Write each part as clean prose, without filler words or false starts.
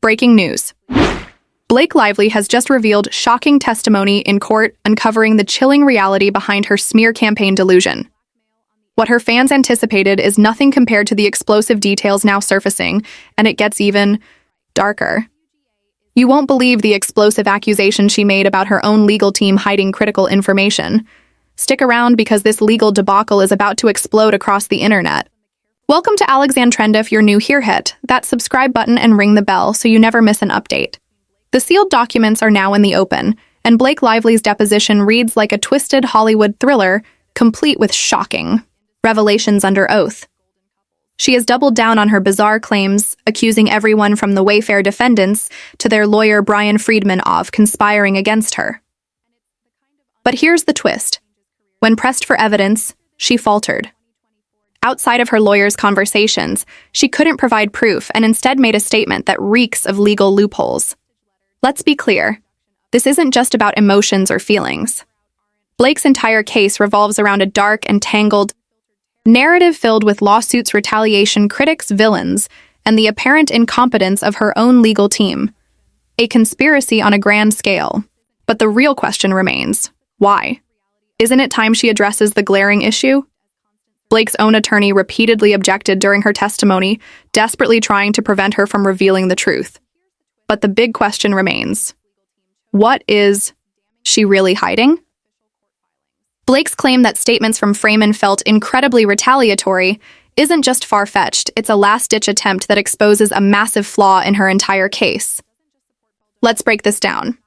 Breaking news. Blake Lively has just revealed shocking testimony in court uncovering the chilling reality behind her smear campaign delusion. What her fans anticipated is nothing compared to the explosive details now surfacing, and it gets even darker. You won't believe the explosive accusation she made about her own legal team hiding critical information. Stick around because this legal debacle is about to explode across the internet. Welcome to Alexandrenda. If you're new here, hit that subscribe button and ring the bell so you never miss an update. The sealed documents are now in the open, and Blake Lively's deposition reads like a twisted Hollywood thriller, complete with shocking revelations under oath. She has doubled down on her bizarre claims, accusing everyone from the Wayfair defendants to their lawyer Brian Friedman of conspiring against her. But here's the twist. When pressed for evidence, she faltered. Outside of her lawyer's conversations, she couldn't provide proof and instead made a statement that reeks of legal loopholes. Let's be clear. This isn't just about emotions or feelings. Blake's entire case revolves around a dark and tangled narrative filled with lawsuits, retaliation, critics, villains, and the apparent incompetence of her own legal team. A conspiracy on a grand scale. But the real question remains, why? Isn't it time she addresses the glaring issue? Blake's own attorney repeatedly objected during her testimony, desperately trying to prevent her from revealing the truth. But the big question remains, what is she really hiding? Blake's claim that statements from Friedman felt incredibly retaliatory isn't just far-fetched, it's a last-ditch attempt that exposes a massive flaw in her entire case. Let's break this down.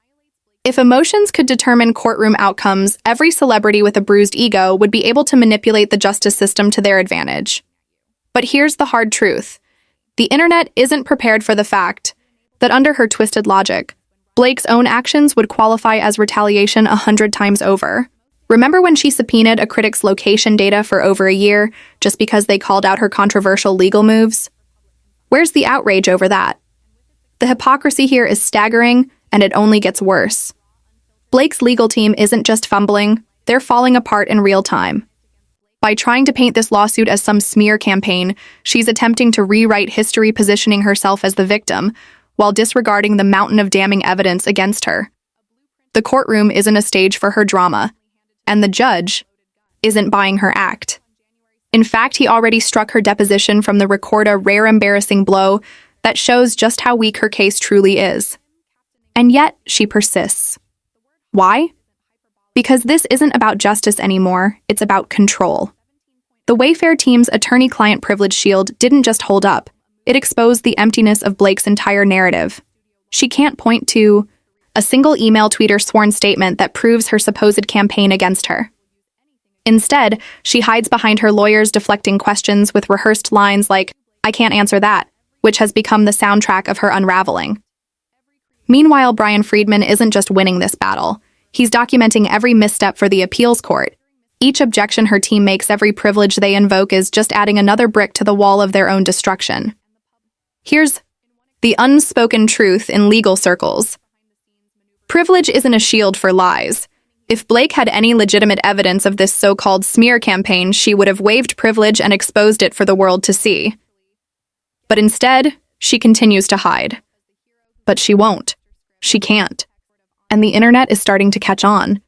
If emotions could determine courtroom outcomes, every celebrity with a bruised ego would be able to manipulate the justice system to their advantage. But here's the hard truth. The internet isn't prepared for the fact that under her twisted logic, Blake's own actions would qualify as retaliation 100 times over. Remember when she subpoenaed a critic's location data for over a year just because they called out her controversial legal moves? Where's the outrage over that? The hypocrisy here is staggering, and it only gets worse. Blake's legal team isn't just fumbling, they're falling apart in real time. By trying to paint this lawsuit as some smear campaign, she's attempting to rewrite history, positioning herself as the victim, while disregarding the mountain of damning evidence against her. The courtroom isn't a stage for her drama, and the judge isn't buying her act. In fact, he already struck her deposition from the record, a rare embarrassing blow that shows just how weak her case truly is. And yet, she persists. Why? Because this isn't about justice anymore, it's about control. The Wayfair team's attorney-client privilege shield didn't just hold up, it exposed the emptiness of Blake's entire narrative. She can't point to a single email, tweet, or sworn statement that proves her supposed campaign against her. Instead, she hides behind her lawyers, deflecting questions with rehearsed lines like, "I can't answer that," which has become the soundtrack of her unraveling. Meanwhile, Brian Friedman isn't just winning this battle. He's documenting every misstep for the appeals court. Each objection her team makes, every privilege they invoke is just adding another brick to the wall of their own destruction. Here's the unspoken truth in legal circles. Privilege isn't a shield for lies. If Blake had any legitimate evidence of this so-called smear campaign, she would have waived privilege and exposed it for the world to see. But instead, she continues to hide. But she won't. She can't. And the internet is starting to catch on.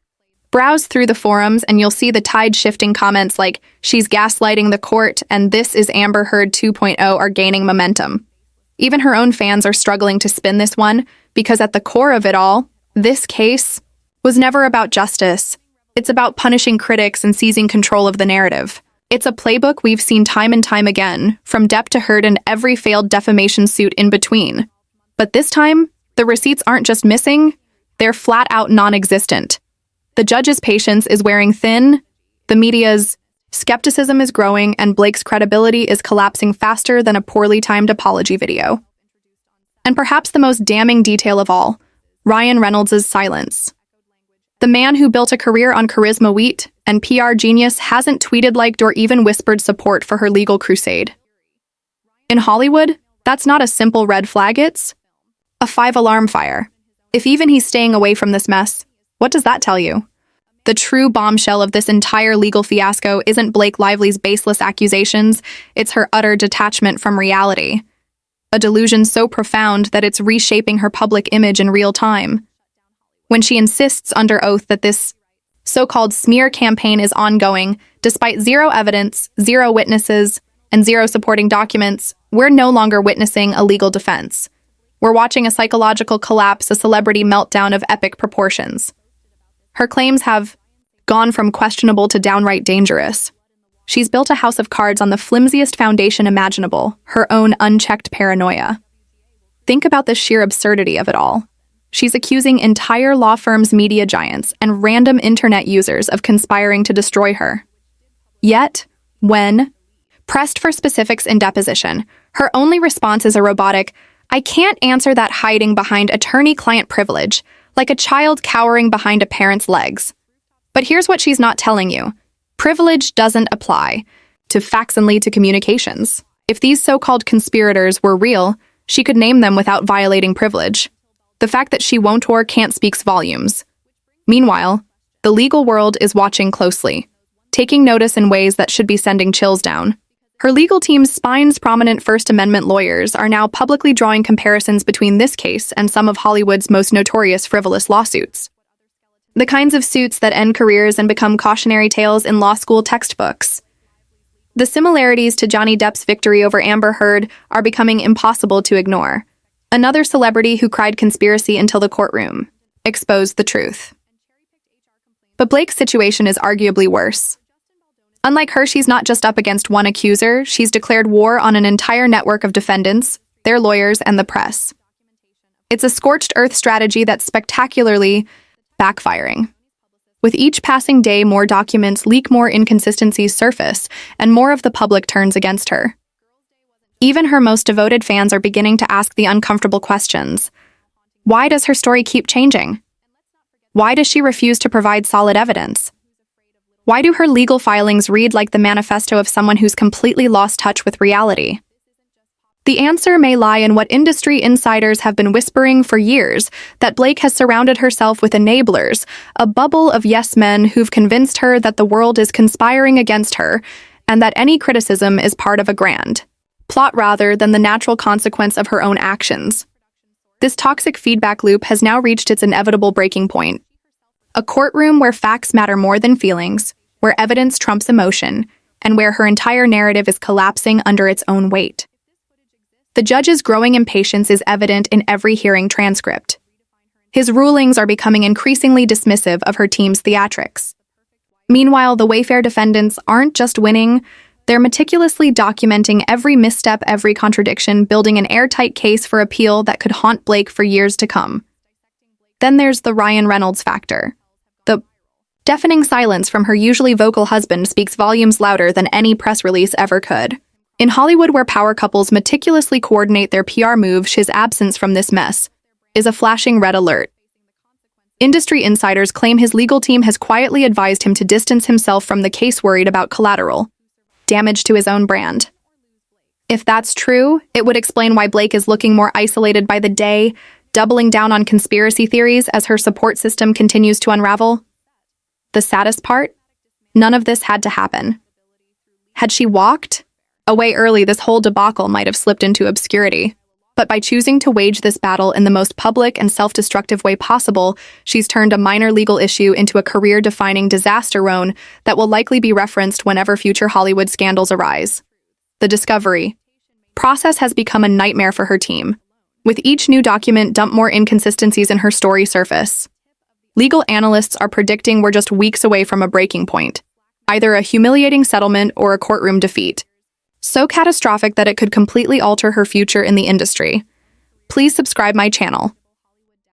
Browse through the forums and you'll see the tide-shifting comments like, "She's gaslighting the court," and "This is Amber Heard 2.0 are gaining momentum. Even her own fans are struggling to spin this one, because at the core of it all, this case was never about justice. It's about punishing critics and seizing control of the narrative. It's a playbook we've seen time and time again, from Depp to Heard and every failed defamation suit in between. But this time, the receipts aren't just missing, they're flat out non-existent. The judge's patience is wearing thin, the media's skepticism is growing, and Blake's credibility is collapsing faster than a poorly timed apology video. And perhaps the most damning detail of all, Ryan Reynolds' silence. The man who built a career on charisma, wheat, and PR genius hasn't tweeted, liked, or even whispered support for her legal crusade. In Hollywood, that's not a simple red flag, it's a 5-alarm fire. If even he's staying away from this mess, what does that tell you? The true bombshell of this entire legal fiasco isn't Blake Lively's baseless accusations, it's her utter detachment from reality. a delusion so profound that it's reshaping her public image in real time. When she insists under oath that this so-called smear campaign is ongoing, despite zero evidence, zero witnesses, and zero supporting documents, we're no longer witnessing a legal defense. We're watching a psychological collapse, a celebrity meltdown of epic proportions. Her claims have gone from questionable to downright dangerous. She's built a house of cards on the flimsiest foundation imaginable, her own unchecked paranoia. Think about the sheer absurdity of it all. She's accusing entire law firms, media giants, and random internet users of conspiring to destroy her. Yet, when pressed for specifics in deposition, her only response is a robotic, "I can't answer that," hiding behind attorney-client privilege, like a child cowering behind a parent's legs. But here's what she's not telling you. Privilege doesn't apply to facts and lead to communications. If these so-called conspirators were real, she could name them without violating privilege. The fact that she won't or can't speaks volumes. Meanwhile, the legal world is watching closely, taking notice in ways that should be sending chills down. Her legal team's spine's prominent First Amendment lawyers are now publicly drawing comparisons between this case and some of Hollywood's most notorious frivolous lawsuits. The kinds of suits that end careers and become cautionary tales in law school textbooks. The similarities to Johnny Depp's victory over Amber Heard are becoming impossible to ignore. Another celebrity who cried conspiracy until the courtroom exposed the truth. But Blake's situation is arguably worse. Unlike her, she's not just up against one accuser, she's declared war on an entire network of defendants, their lawyers, and the press. It's a scorched earth strategy that's spectacularly backfiring. With each passing day, more documents leak, more inconsistencies surface, and more of the public turns against her. Even her most devoted fans are beginning to ask the uncomfortable questions. Why does her story keep changing? Why does she refuse to provide solid evidence? Why do her legal filings read like the manifesto of someone who's completely lost touch with reality? The answer may lie in what industry insiders have been whispering for years, that Blake has surrounded herself with enablers, a bubble of yes men who've convinced her that the world is conspiring against her, and that any criticism is part of a grand plot rather than the natural consequence of her own actions. This toxic feedback loop has now reached its inevitable breaking point. A courtroom where facts matter more than feelings, where evidence trumps emotion, and where her entire narrative is collapsing under its own weight. The judge's growing impatience is evident in every hearing transcript. His rulings are becoming increasingly dismissive of her team's theatrics. Meanwhile, the Wayfair defendants aren't just winning, they're meticulously documenting every misstep, every contradiction, building an airtight case for appeal that could haunt Blake for years to come. Then there's the Ryan Reynolds factor. The deafening silence from her usually vocal husband speaks volumes louder than any press release ever could. In Hollywood, where power couples meticulously coordinate their PR moves, his absence from this mess is a flashing red alert. Industry insiders claim his legal team has quietly advised him to distance himself from the case, worried about collateral damage to his own brand. If that's true, it would explain why Blake is looking more isolated by the day, doubling down on conspiracy theories as her support system continues to unravel. The saddest part? None of this had to happen. Had she walked away early, this whole debacle might have slipped into obscurity. But by choosing to wage this battle in the most public and self-destructive way possible, she's turned a minor legal issue into a career-defining disaster zone that will likely be referenced whenever future Hollywood scandals arise. The discovery process has become a nightmare for her team. With each new document, dump more inconsistencies in her story surface. Legal analysts are predicting we're just weeks away from a breaking point, either a humiliating settlement or a courtroom defeat. So catastrophic that it could completely alter her future in the industry. Please subscribe my channel.